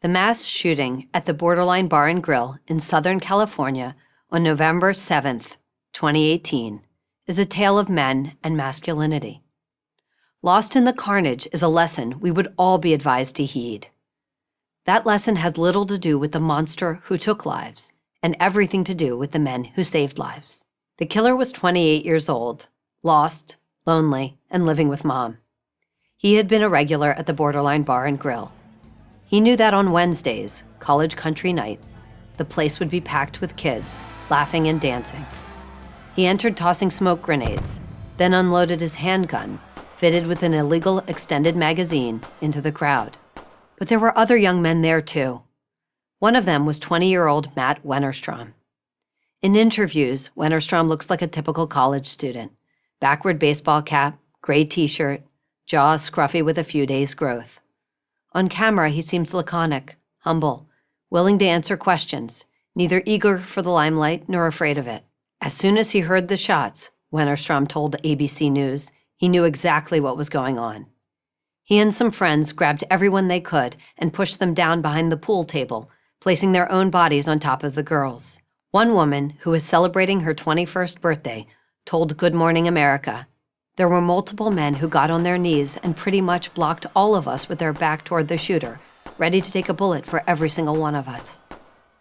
The mass shooting at the Borderline Bar and Grill in Southern California on November 7th, 2018, is a tale of men and masculinity. Lost in the carnage is a lesson we would all be advised to heed. That lesson has little to do with the monster who took lives and everything to do with the men who saved lives. The killer was 28 years old, lost, lonely, and living with mom. He had been a regular at the Borderline Bar and Grill. He knew that on Wednesdays, college country night, the place would be packed with kids, laughing and dancing. He entered tossing smoke grenades, then unloaded his handgun, fitted with an illegal extended magazine, into the crowd. But there were other young men there too. One of them was 20-year-old Matt Wennerstrom. In interviews, Wennerstrom looks like a typical college student. Backward baseball cap, gray t-shirt, jaw scruffy with a few days' growth. On camera, he seems laconic, humble, willing to answer questions, neither eager for the limelight nor afraid of it. As soon as he heard the shots, Wennerstrom told ABC News, he knew exactly what was going on. He and some friends grabbed everyone they could and pushed them down behind the pool table, placing their own bodies on top of the girls. One woman, who was celebrating her 21st birthday, told Good Morning America, "There were multiple men who got on their knees and pretty much blocked all of us with their back toward the shooter, ready to take a bullet for every single one of us."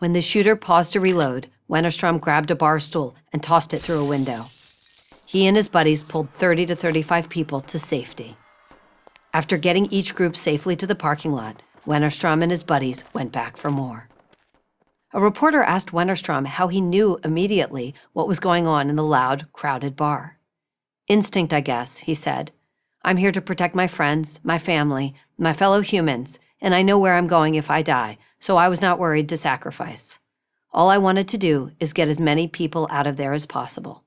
When the shooter paused to reload, Wennerstrom grabbed a bar stool and tossed it through a window. He and his buddies pulled 30 to 35 people to safety. After getting each group safely to the parking lot, Wennerstrom and his buddies went back for more. A reporter asked Wennerstrom how he knew immediately what was going on in the loud, crowded bar. "Instinct, I guess," he said. "I'm here to protect my friends, my family, my fellow humans, and I know where I'm going if I die, so I was not worried to sacrifice. All I wanted to do is get as many people out of there as possible."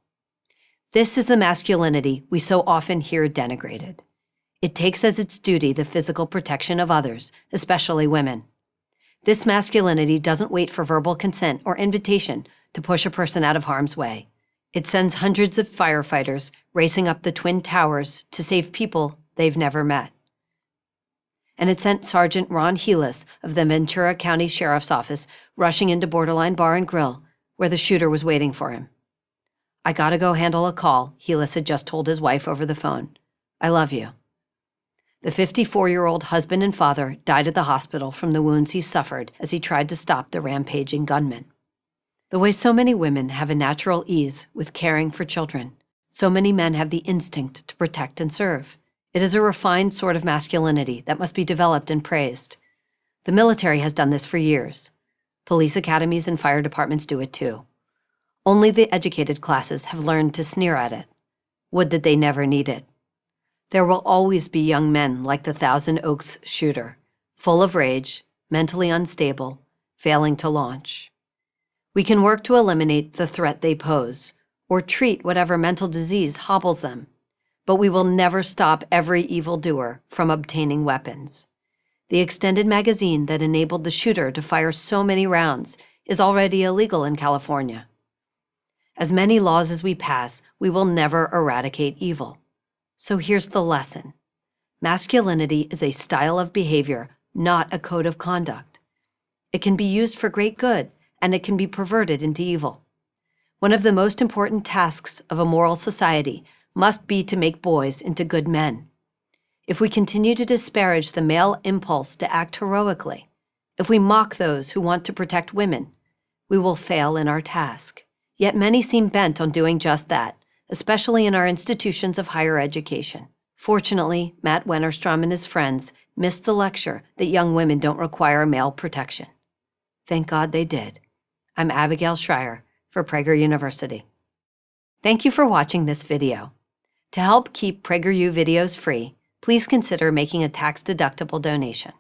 This is the masculinity we so often hear denigrated. It takes as its duty the physical protection of others, especially women. This masculinity doesn't wait for verbal consent or invitation to push a person out of harm's way. It sends hundreds of firefighters racing up the Twin Towers to save people they've never met. And it sent Sergeant Ron Helis of the Ventura County Sheriff's Office rushing into Borderline Bar and Grill, where the shooter was waiting for him. "I gotta go handle a call," Helis had just told his wife over the phone. "I love you." The 54-year-old husband and father died at the hospital from the wounds he suffered as he tried to stop the rampaging gunman. The way so many women have a natural ease with caring for children, so many men have the instinct to protect and serve. It is a refined sort of masculinity that must be developed and praised. The military has done this for years. Police academies and fire departments do it too. Only the educated classes have learned to sneer at it. Would that they never need it. There will always be young men like the Thousand Oaks shooter, full of rage, mentally unstable, failing to launch. We can work to eliminate the threat they pose, or treat whatever mental disease hobbles them, but we will never stop every evildoer from obtaining weapons. The extended magazine that enabled the shooter to fire so many rounds is already illegal in California. As many laws as we pass, we will never eradicate evil. So here's the lesson. Masculinity is a style of behavior, not a code of conduct. It can be used for great good, and it can be perverted into evil. One of the most important tasks of a moral society must be to make boys into good men. If we continue to disparage the male impulse to act heroically, if we mock those who want to protect women, we will fail in our task. Yet many seem bent on doing just that, especially in our institutions of higher education. Fortunately, Matt Wennerstrom and his friends missed the lecture that young women don't require male protection. Thank God they did. I'm Abigail Shrier for Prager University. Thank you for watching this video. To help keep PragerU videos free, please consider making a tax-deductible donation.